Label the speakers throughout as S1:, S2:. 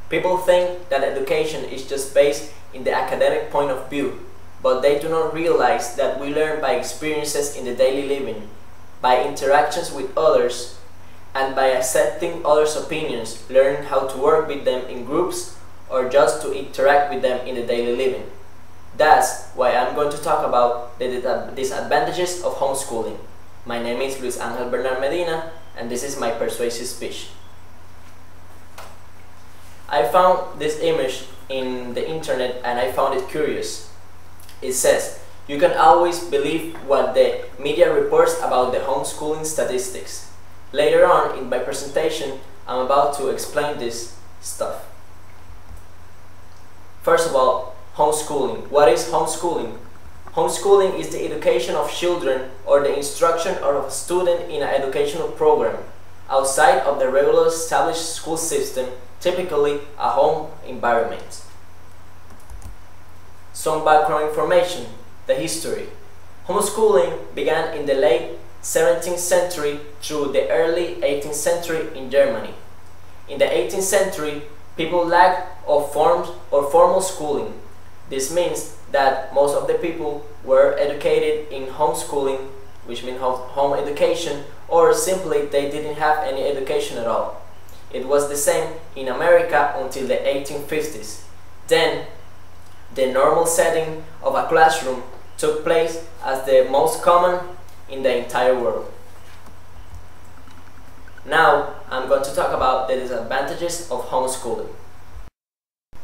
S1: People think that education is just based in the academic point of view, but they do not realize that we learn by experiences in the daily living, by interactions with others, and by accepting others' opinions, learn how to work with them in groups or just to interact with them in the daily living. That's why I'm going to talk about the disadvantages of homeschooling. My name is Luis Angel Bernard Medina, and this is my persuasive speech. I found this image in the internet and I found it curious. It says, you can always believe what the media reports about the homeschooling statistics. Later on in my presentation, I'm about to explain this stuff. First of all, homeschooling. What is homeschooling? Homeschooling is the education of children or the instruction of a student in an educational program outside of the regular established school system, typically a home environment. Some background information. The history. Homeschooling began in the late 17th century through the early 18th century in Germany. In the 18th century, people lacked of formal schooling. This means that most of the people were educated in homeschooling, which means home education, or simply they didn't have any education at all. It was the same in America until the 1850s. Then, the normal setting of a classroom took place as the most common in the entire world. Now, I'm going to talk about the disadvantages of homeschooling.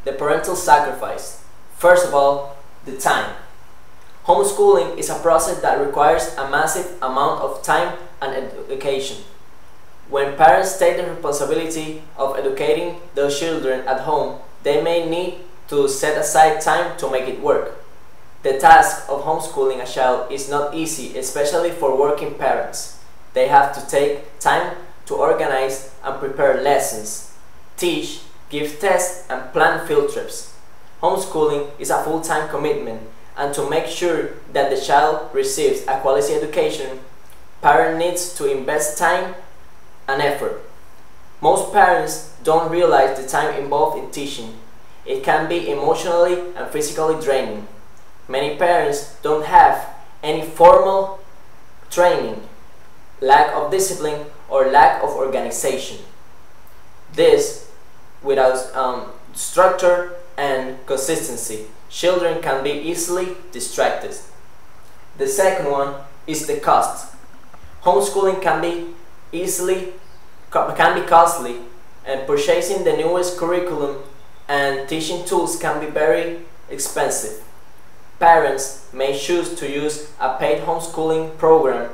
S1: The parental sacrifice. First of all, the time. Homeschooling is a process that requires a massive amount of time and education. When parents take the responsibility of educating their children at home, they may need to set aside time to make it work. The task of homeschooling a child is not easy, especially for working parents. They have to take time to organize and prepare lessons, teach, give tests, and plan field trips. Homeschooling is a full-time commitment, and to make sure that the child receives a quality education, parent needs to invest time and effort. Most parents don't realize the time involved in teaching. It can be emotionally and physically draining. Many parents don't have any formal training, lack of discipline, or lack of organization. This, without structure and consistency, children can be easily distracted. The second one is the cost. Homeschooling can be costly, and purchasing the newest curriculum and teaching tools can be very expensive. Parents may choose to use a paid homeschooling program,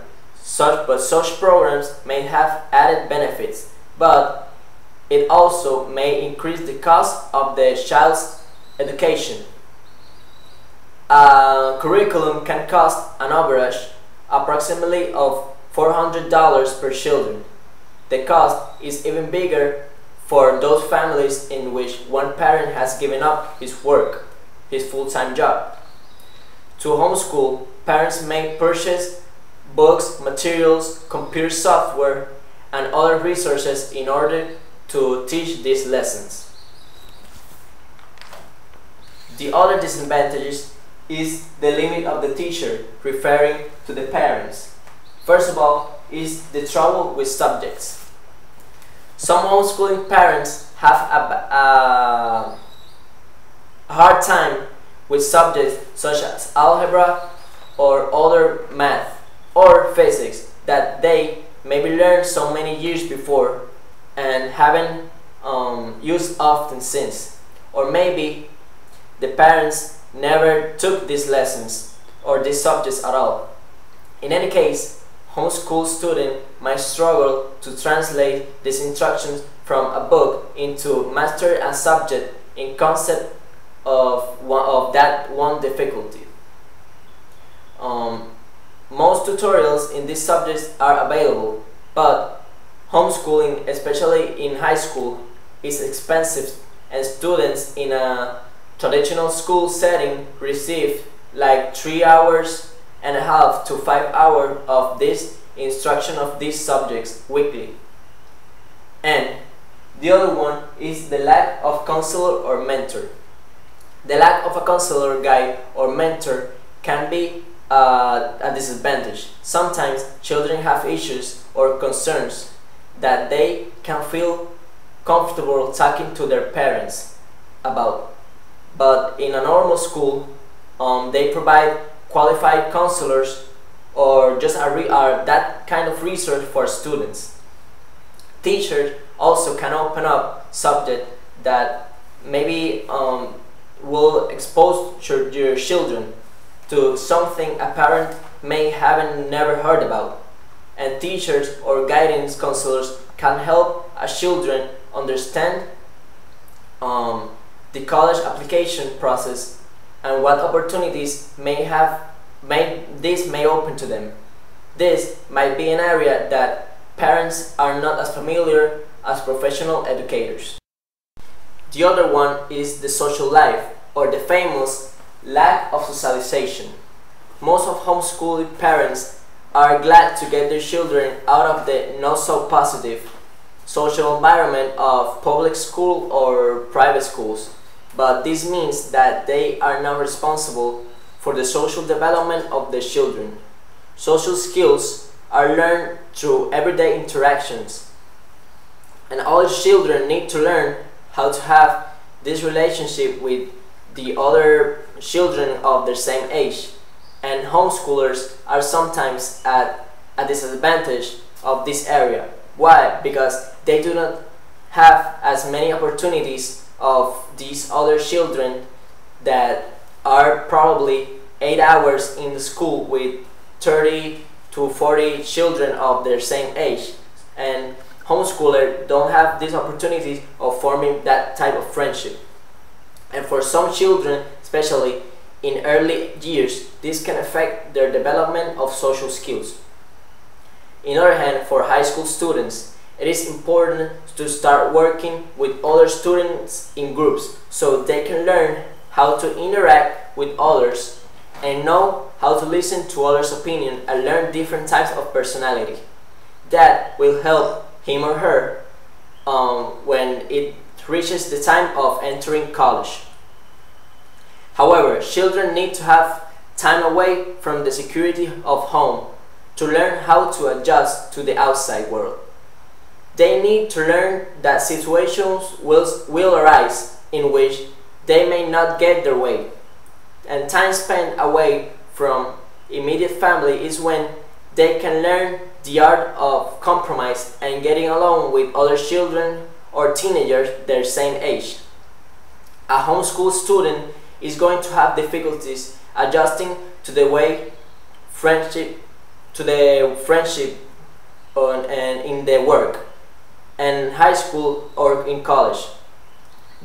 S1: but such programs may have added benefits, but it also may increase the cost of the child's education. A curriculum can cost an average approximately of $400 per children. The cost is even bigger for those families in which one parent has given up his work, his full-time job. To homeschool, parents may purchase books, materials, computer software, and other resources in order to teach these lessons. The other disadvantage is the limit of the teacher, referring to the parents. First of all, is the trouble with subjects. Some homeschooling parents have a hard time with subjects such as algebra or other math or physics that they maybe learned so many years before and haven't used often since. Or maybe the parents never took these lessons or these subjects at all. In any case, homeschool student might struggle to translate these instructions from a book into master a subject in concept of that one difficulty. Most tutorials in these subjects are available, but homeschooling, especially in high school, is expensive, and students in a traditional school setting receive like 3 hours and a half to 5 hours of this instruction of these subjects weekly. And The other one is the lack of counselor or mentor. The lack of a counselor, guide, or mentor can be a disadvantage. Sometimes children have issues or concerns that they can feel comfortable talking to their parents about. But in a normal school, they provide qualified counselors or just that kind of research for students. Teachers also can open up subjects that maybe will expose your children to something a parent may haven't never heard about. And teachers or guidance counselors can help a children understand the college application process and what opportunities this may open to them. This might be an area that parents are not as familiar as professional educators. The other one is the social life, or the famous lack of socialization. Most of homeschooling parents are glad to get their children out of the not so positive social environment of public school or private schools, but this means that they are not responsible for the social development of their children. Social skills are learned through everyday interactions, and all children need to learn how to have this relationship with the other children of their same age. And homeschoolers are sometimes at a disadvantage of this area. Why? Because they do not have as many opportunities of these other children that are probably 8 hours in the school with 30 to 40 children of their same age, and homeschoolers don't have this opportunity of forming that type of friendship. And for some children, especially in early years, this can affect their development of social skills. On the other hand, for high school students, it is important to start working with other students in groups so they can learn how to interact with others and know how to listen to others' opinion and learn different types of personality. That will help him or her when it reaches the time of entering college. However, children need to have time away from the security of home to learn how to adjust to the outside world. They need to learn that situations will arise in which they may not get their way. And time spent away from immediate family is when they can learn the art of compromise and getting along with other children or teenagers their same age. A homeschool student is going to have difficulties adjusting to the friendship and in their work and high school or in college.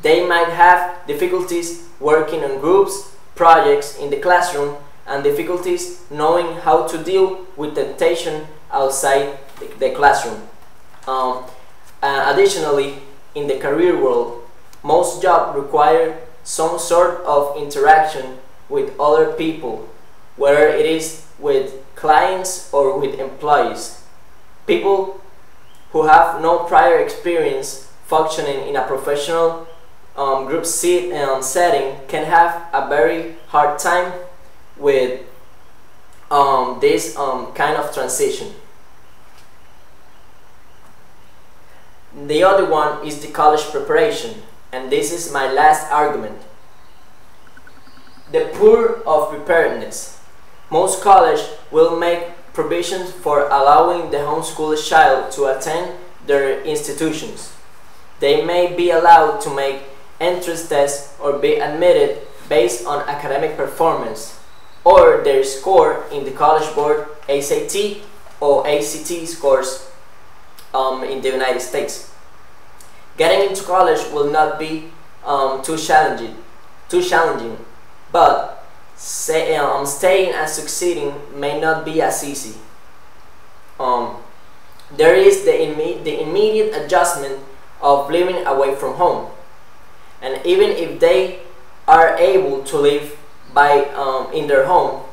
S1: They might have difficulties working on groups, projects in the classroom, and difficulties knowing how to deal with temptation outside the classroom. Additionally, in the career world, most jobs require some sort of interaction with other people, whether it is with clients or with employees. People who have no prior experience functioning in a professional group setting can have a very hard time with this kind of transition. The other one is the college preparation, and this is my last argument. The poor of preparedness. Most colleges will make provisions for allowing the homeschool child to attend their institutions. They may be allowed to make entrance tests or be admitted based on academic performance or their score in the College Board SAT or ACT scores in the United States. Getting into college will not be too challenging, but staying and succeeding may not be as easy. There is the immediate adjustment of living away from home, and even if they are able to live in their home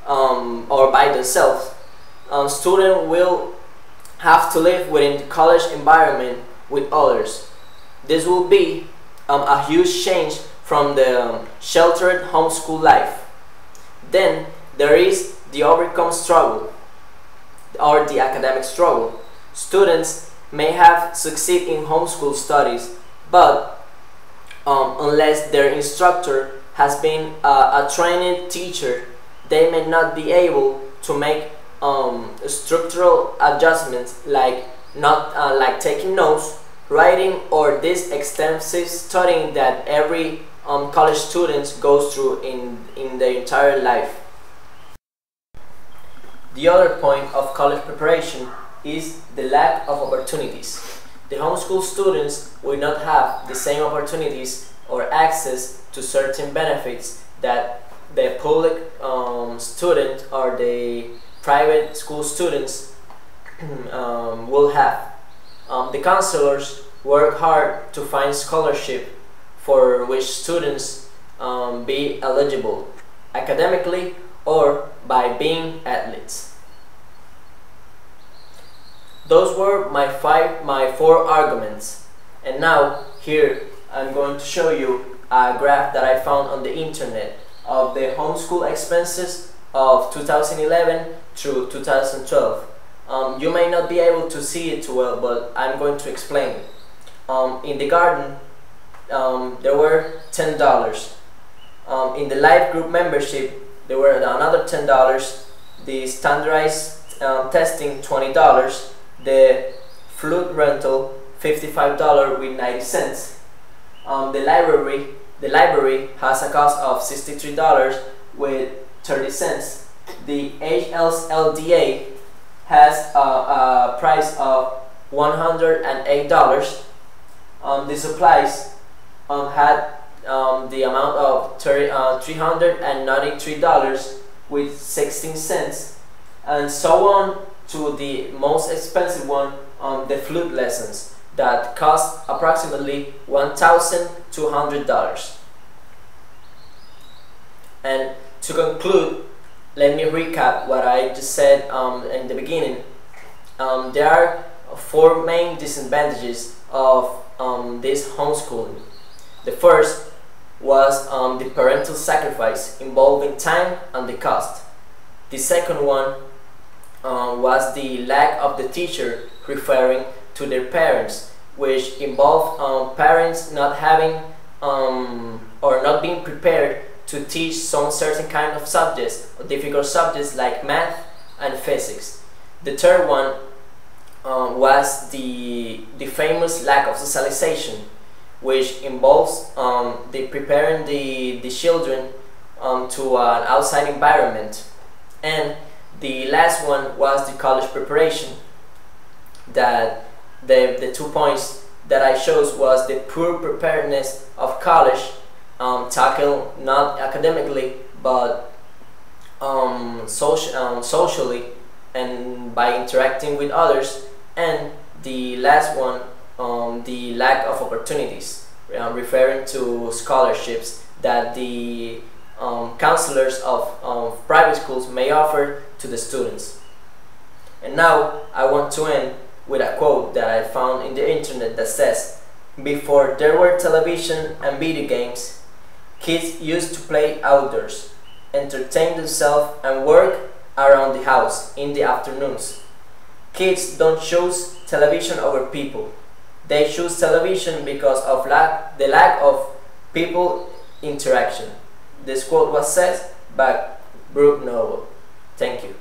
S1: or by themselves, students will have to live within the college environment with others. This will be a huge change from the sheltered homeschool life. Then there is the overcome struggle, or the academic struggle. Students may have succeed in homeschool studies, but unless their instructor has been a trained teacher, they may not be able to make structural adjustments like taking notes, writing, or this extensive studying that every college student goes through in their entire life. The other point of college preparation is the lack of opportunities. The homeschool students will not have the same opportunities or access to certain benefits that the public student or the private school students will have. The counselors work hard to find scholarship for which students be eligible academically or by being athletes. Those were my four arguments, and now here I'm going to show you a graph that I found on the internet of the homeschool expenses of 2011 through 2012. You may not be able to see it too well, but I'm going to explain it. In the garden, there were $10. In the live group membership, there were another $10. The standardized testing, $20. The flute rental, $55 with 90 cents. The library has a cost of $63 with 30 cents. The HLSLDA has a price of $108. The supplies had the amount of $393 with 16 cents, and so on to the most expensive one, the flute lessons, that cost approximately $1,200. And to conclude, let me recap what I just said in the beginning. There are four main disadvantages of this homeschooling. The first was the parental sacrifice involving time and the cost. The second one was the lack of the teacher referring to their parents, which involved parents not having or not being prepared to teach some certain kind of subjects, or difficult subjects like math and physics. The third one was the famous lack of socialization, which involves preparing the children to an outside environment. And the last one was the college preparation, that the 2 points that I chose was the poor preparedness of college, tackled not academically but socially and by interacting with others, and the last one, the lack of opportunities, referring to scholarships that the counselors of private schools may offer to the students. And now I want to end with a quote that I found in the internet that says, "Before there were television and video games, kids used to play outdoors, entertain themselves and work around the house in the afternoons. Kids don't choose television over people. They choose television because of the lack of people interaction." This quote was said by Brooke Noble. Thank you.